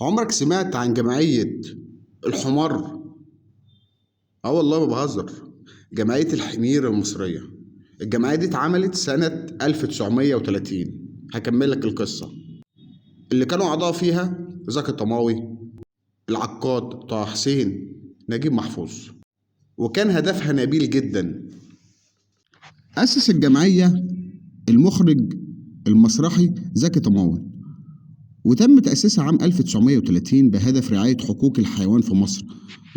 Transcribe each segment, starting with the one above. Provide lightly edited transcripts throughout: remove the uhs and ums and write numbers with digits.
عمرك سمعت عن جمعية الحمار؟ اه والله ما بهزر. جمعية الحمير المصرية. الجمعية دي اتعملت سنة 1930. هكمل لك القصة. اللي كانوا أعضاء فيها زكي طماوي، العقاد طه حسين، نجيب محفوظ. وكان هدفها نبيل جدا. أسس الجمعية المخرج المسرحي زكي طماوي، وتم تأسيسها عام 1930 بهدف رعاية حقوق الحيوان في مصر.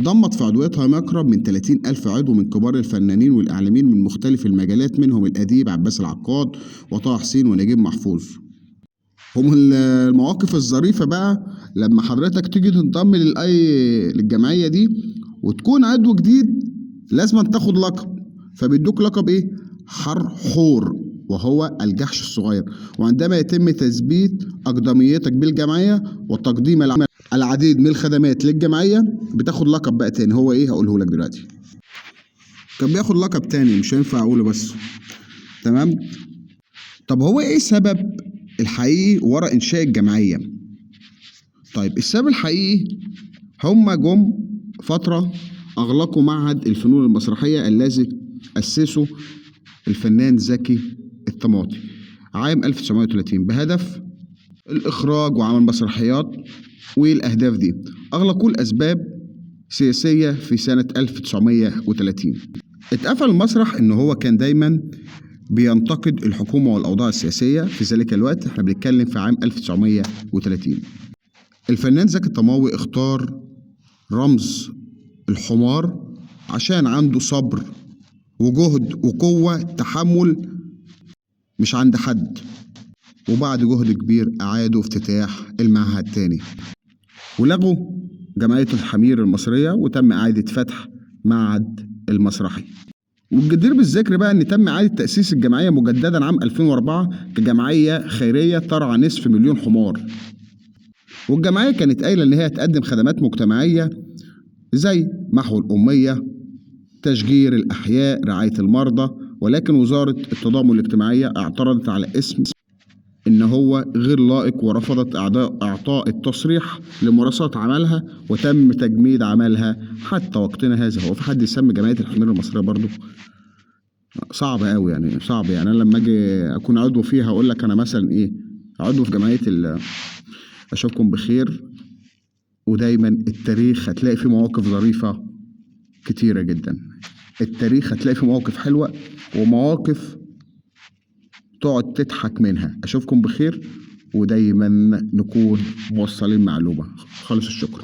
ضمت في عضويتها ما يقرب من 30 ألف عضو من كبار الفنانين والإعلاميين من مختلف المجالات، منهم الأديب عباس العقاد وطه حسين ونجيب محفوظ. هم المواقف الظريفة بقى لما حضرتك تيجي تنضم للجمعية دي وتكون عضو جديد، لازم تاخد لقب. فبيدوك لقب ايه؟ حرحور، وهو الجحش الصغير. وعندما يتم تثبيت أقدميتك بالجمعية وتقديم العديد من الخدمات للجمعية، بتاخد لقب بقى تاني. هو ايه؟ هقوله لك دلوقتي. كان بياخد لقب تاني مش هينفع اقوله بس. تمام. طب هو ايه السبب الحقيقي ورا انشاء الجمعية؟ طيب السبب الحقيقي، هم جم فترة اغلقوا معهد الفنون المسرحية الذي اسسه الفنان زكي الطماطي عام 1930 بهدف الإخراج وعمل مسرحيات. والأهداف دي أغلقوا لأسباب سياسية في سنة 1930. اتقفل المسرح إن هو كان دايما بينتقد الحكومة والأوضاع السياسية في ذلك الوقت. احنا بنتكلم في عام 1930. الفنان زكي الطماوي اختار رمز الحمار عشان عنده صبر وجهد وقوة تحمل مش عند حد. وبعد جهد كبير أعادوا افتتاح المعهد تاني، ولغوا جمعية الحمير المصرية وتم إعادة فتح معهد المسرحي. والجدير بالذكر بقى إن تم إعادة تأسيس الجمعية مجددا عام 2004 كجمعية خيرية ترعى نصف مليون حمار. والجمعية كانت قايلة إن هي تقدم خدمات مجتمعية زي محو الأمية، تشجير الأحياء، رعاية المرضى. ولكن وزارة التضامن الاجتماعية اعترضت على اسم إن هو غير لائق، ورفضت إعطاء التصريح لممارسة عملها، وتم تجميد عملها حتى وقتنا هذا. هو في حد يسمي جمعية الحمير المصرية برضو؟ صعب قوي يعني، صعب يعني. أنا لما أجي أكون عضو فيها أقول لك أنا مثلا إيه، عضو في جمعية أشوفكم بخير. ودايما التاريخ هتلاقي فيه مواقف ظريفة كتيرة جدا. التاريخ هتلاقي فيه مواقف حلوة ومواقف تقعد تضحك منها. أشوفكم بخير ودايما نكون موصلين معلومة. خالص الشكر.